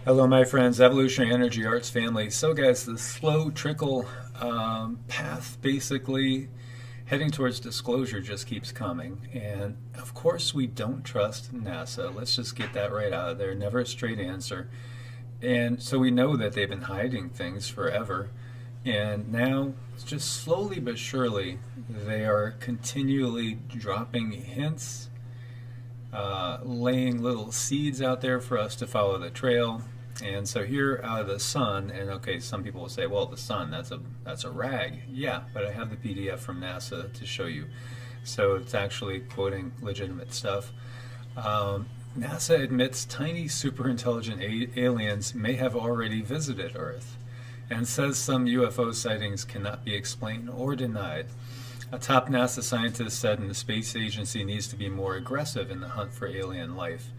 Hello, my friends, Evolutionary Energy Arts family. So, guys, the slow trickle path, basically heading towards disclosure, just keeps coming. And of course, we don't trust NASA. Let's just get that right out of there. Never a straight answer. And so we know that they've been hiding things forever. And now, just slowly but surely, they are continually dropping hints, laying little seeds out there for us to follow the trail. And so here out of the sun, and okay, some people will say, well, the sun, that's a rag. Yeah, but I have the PDF from NASA to show you. So it's actually quoting legitimate stuff. NASA admits tiny superintelligent aliens may have already visited Earth and says some UFO sightings cannot be explained or denied. A top NASA scientist said the space agency needs to be more aggressive in the hunt for alien life.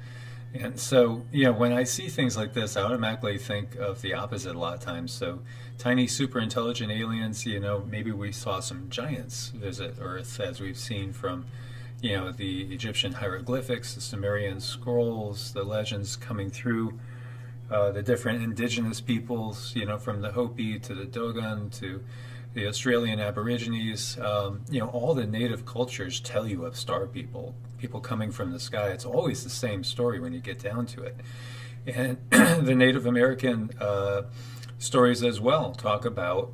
And so, when I see things like this, I automatically think of the opposite a lot of times. So, tiny super intelligent aliens, maybe we saw some giants visit Earth, as we've seen from, the Egyptian hieroglyphics, the Sumerian scrolls, the legends coming through, the different indigenous peoples, from the Hopi to the Dogon to the Australian Aborigines, all the native cultures tell you of star people coming from the sky. It's always the same story when you get down to it. And the Native American stories as well talk about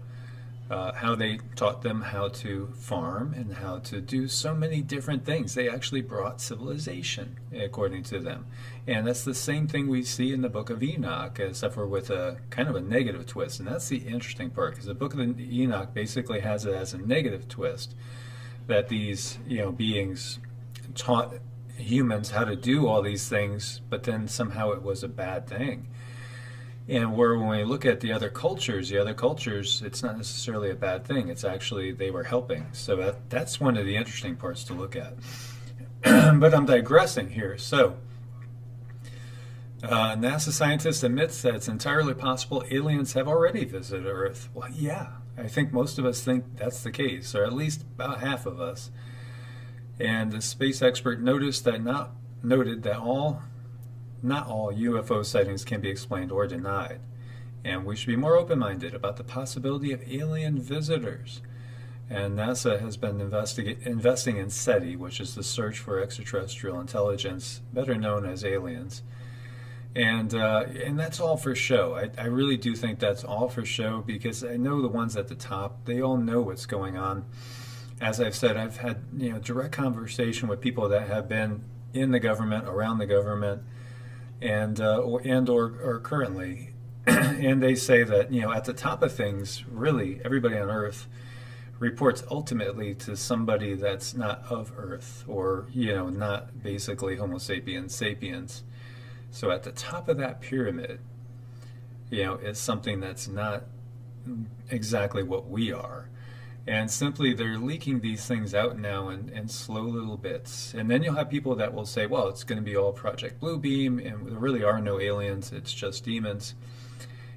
how they taught them how to farm and how to do so many different things. They actually brought civilization, according to them. And that's the same thing we see in the Book of Enoch, except for with a kind of a negative twist. And that's the interesting part, because the Book of Enoch basically has it as a negative twist, that these beings taught humans how to do all these things, but then somehow it was a bad thing. And where when we look at the other cultures, it's not necessarily a bad thing. It's actually they were helping. So that's one of the interesting parts to look at. But I'm digressing here. So NASA scientist admits that it's entirely possible aliens have already visited Earth. Well, yeah, I think most of us think that's the case, or at least about half of us. And the space expert noted that not all UFO sightings can be explained or denied, and we should be more open-minded about the possibility of alien visitors. And NASA has been investing in SETI, which is the search for extraterrestrial intelligence, better known as aliens. And that's all for show. I really do think that's all for show, because I know the ones at the top, they all know what's going on. As I've said, I've had direct conversation with people that have been in the government, around the government, and or currently, and they say that at the top of things, really everybody on Earth reports ultimately to somebody that's not of Earth, or not basically Homo sapiens sapiens. So at the top of that pyramid, is something that's not exactly what we are. And simply they're leaking these things out now in slow little bits. And then you'll have people that will say, well, it's going to be all Project Bluebeam, and there really are no aliens, it's just demons.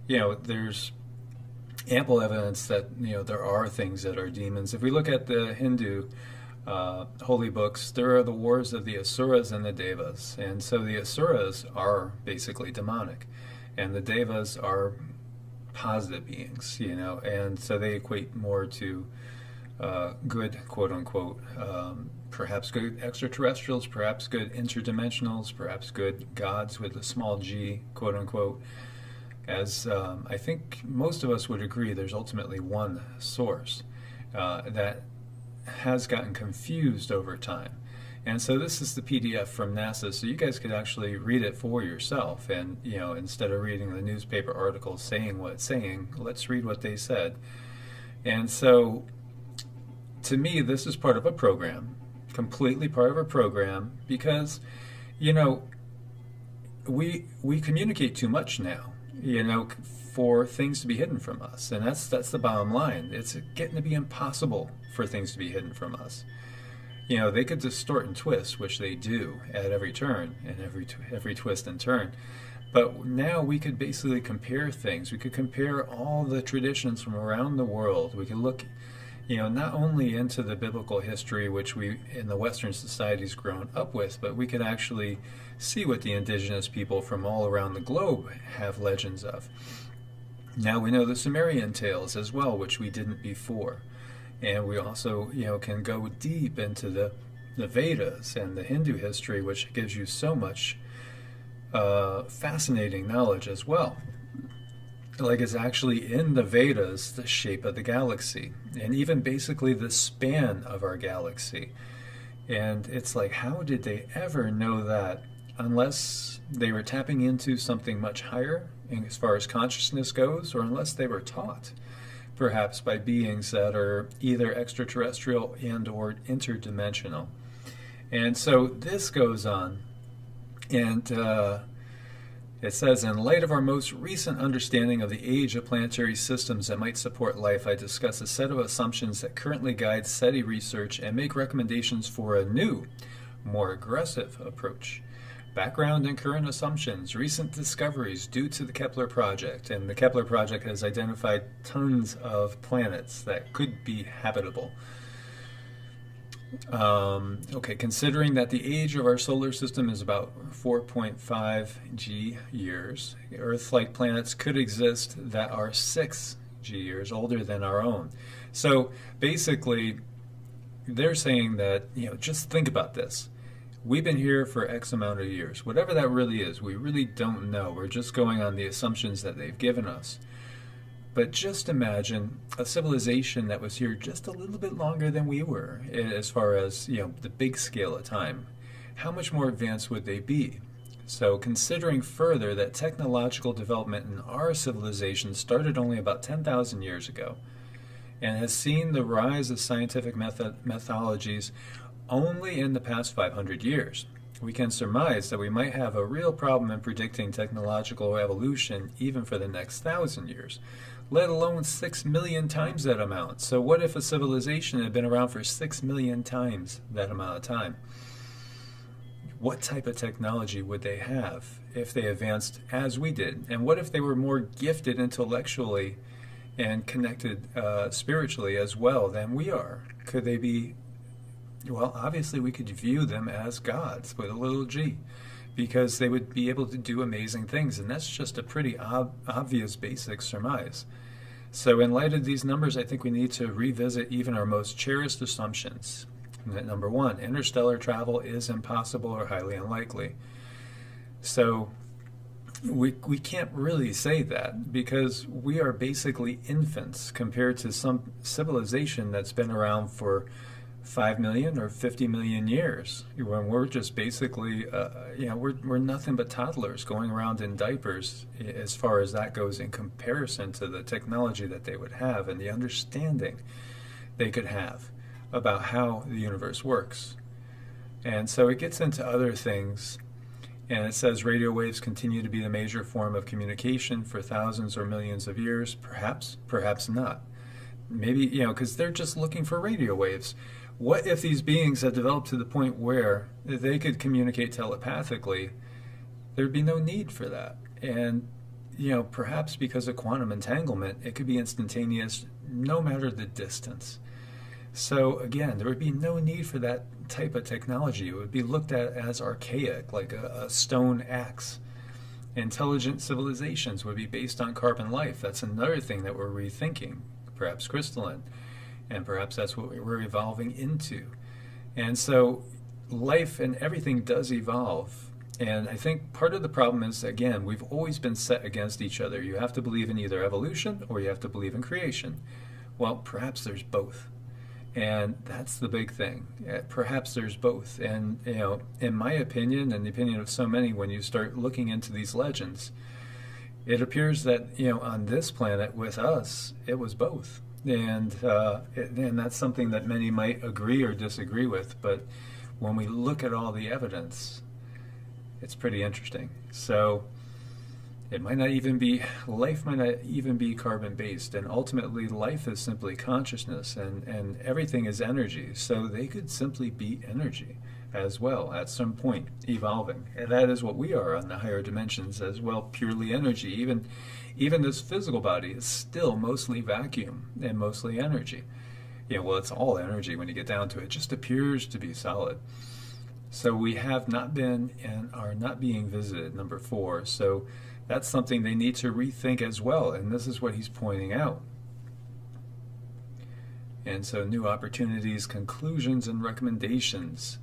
There's ample evidence that, there are things that are demons. If we look at the Hindu holy books, there are the wars of the Asuras and the Devas. And so the Asuras are basically demonic, and the Devas are positive beings, and so they equate more to good, quote unquote, perhaps good extraterrestrials, perhaps good interdimensionals, perhaps good gods with a small g, quote unquote. As I think most of us would agree, there's ultimately one source that has gotten confused over time. And so this is the PDF from NASA, so you guys could actually read it for yourself. And, instead of reading the newspaper articles saying what it's saying, let's read what they said. And so, to me, this is part of a program, completely part of a program, because, we communicate too much now, for things to be hidden from us. And that's the bottom line. It's getting to be impossible for things to be hidden from us. They could distort and twist, which they do at every turn and every twist and turn. But now we could basically compare things. We could compare all the traditions from around the world. We could look, not only into the biblical history which we in the Western societies grown up with, but we could actually see what the indigenous people from all around the globe have legends of. Now we know the Sumerian tales as well, which we didn't before. And we also, can go deep into the Vedas and the Hindu history, which gives you so much fascinating knowledge as well. Like it's actually in the Vedas, the shape of the galaxy, and even basically the span of our galaxy. And it's like, how did they ever know that unless they were tapping into something much higher as far as consciousness goes, or unless they were taught perhaps by beings that are either extraterrestrial and or interdimensional. And so this goes on, and it says, in light of our most recent understanding of the age of planetary systems that might support life, I discuss a set of assumptions that currently guide SETI research and make recommendations for a new, more aggressive approach. Background and current assumptions, recent discoveries due to the Kepler project. And the Kepler project has identified tons of planets that could be habitable. Considering that the age of our solar system is about 4.5 G years, Earth-like planets could exist that are 6 G years older than our own. So basically, they're saying that, just think about this. We've been here for X amount of years. Whatever that really is, we really don't know. We're just going on the assumptions that they've given us. But just imagine a civilization that was here just a little bit longer than we were, as far as, the big scale of time. How much more advanced would they be? So considering further that technological development in our civilization started only about 10,000 years ago, and has seen the rise of scientific methodologies only in the past 500 years, we can surmise that we might have a real problem in predicting technological evolution even for the next 1,000 years. Let alone 6 million times that amount. So what if a civilization had been around for 6 million times that amount of time? What type of technology would they have if they advanced as we did? And what if they were more gifted intellectually and connected spiritually as well than we are? Could they be, well, obviously we could view them as gods with a little g, because they would be able to do amazing things, and that's just a pretty obvious basic surmise. So in light of these numbers, I think we need to revisit even our most cherished assumptions. Number one, interstellar travel is impossible or highly unlikely. So we can't really say that, because we are basically infants compared to some civilization that's been around for 5 million or 50 million years, when we're just basically, we're nothing but toddlers going around in diapers as far as that goes in comparison to the technology that they would have and the understanding they could have about how the universe works. And so it gets into other things, and it says radio waves continue to be the major form of communication for thousands or millions of years. Perhaps, perhaps not. Maybe, because they're just looking for radio waves. What if these beings had developed to the point where they could communicate telepathically? There'd be no need for that. And, perhaps because of quantum entanglement, it could be instantaneous no matter the distance. So again, there would be no need for that type of technology. It would be looked at as archaic, like a stone axe. Intelligent civilizations would be based on carbon life. That's another thing that we're rethinking, perhaps crystalline. And perhaps that's what we're evolving into. And so life and everything does evolve. And I think part of the problem is, again, we've always been set against each other. You have to believe in either evolution or you have to believe in creation. Well, perhaps there's both. And that's the big thing. Perhaps there's both. And, in my opinion, and the opinion of so many, when you start looking into these legends, it appears that, on this planet with us, it was both. And that's something that many might agree or disagree with, but when we look at all the evidence, it's pretty interesting. So it might not even be, life might not even be carbon-based, and ultimately life is simply consciousness, and everything is energy, so they could simply be energy as well at some point, evolving. And that is what we are on the higher dimensions as well, purely energy. Even this physical body is still mostly vacuum and mostly energy. Yeah, well, it's all energy when you get down to it. It just appears to be solid. So we have not been and are not being visited, number 4. So that's something they need to rethink as well. And this is what he's pointing out. And so new opportunities, conclusions, and recommendations.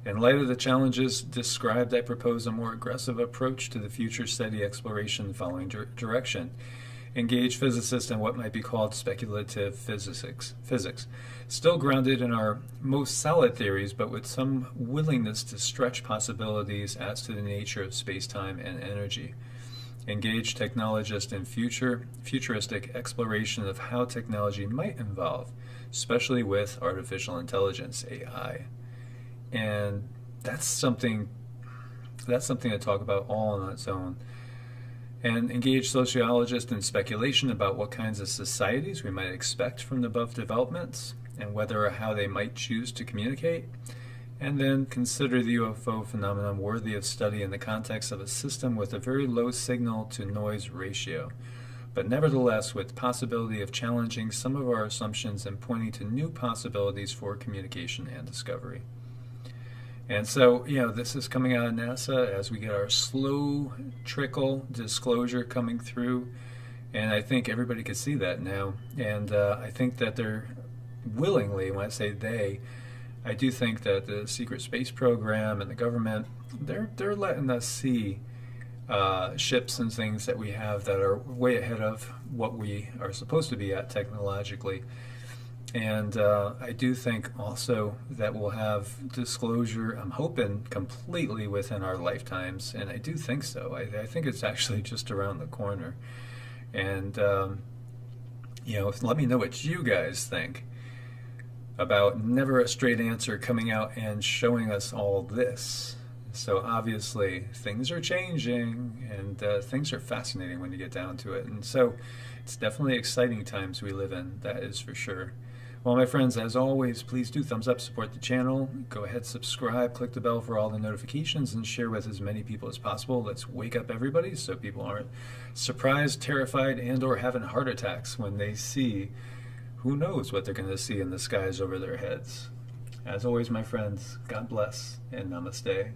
In light of the challenges described, I propose a more aggressive approach to the future steady exploration following direction. Engage physicists in what might be called speculative physics, still grounded in our most solid theories, but with some willingness to stretch possibilities as to the nature of space-time and energy. Engage technologists in futuristic exploration of how technology might evolve, especially with artificial intelligence, AI. And that's something to talk about all on its own. And engage sociologists in speculation about what kinds of societies we might expect from the above developments and whether or how they might choose to communicate. And then consider the UFO phenomenon worthy of study in the context of a system with a very low signal to noise ratio, but nevertheless with possibility of challenging some of our assumptions and pointing to new possibilities for communication and discovery. And so, this is coming out of NASA as we get our slow trickle disclosure coming through. And I think everybody can see that now. And I think that they're willingly, when I say they, I do think that the secret space program and the government, they're letting us see ships and things that we have that are way ahead of what we are supposed to be at technologically. And I do think also that we'll have disclosure, I'm hoping, completely within our lifetimes. And I do think so. I think it's actually just around the corner. And, let me know what you guys think about Never a Straight Answer coming out and showing us all this. So obviously things are changing, and things are fascinating when you get down to it. And so it's definitely exciting times we live in, that is for sure. Well, my friends, as always, please do thumbs up, support the channel. Go ahead, subscribe, click the bell for all the notifications, and share with as many people as possible. Let's wake up everybody so people aren't surprised, terrified, and or having heart attacks when they see who knows what they're going to see in the skies over their heads. As always, my friends, God bless and namaste.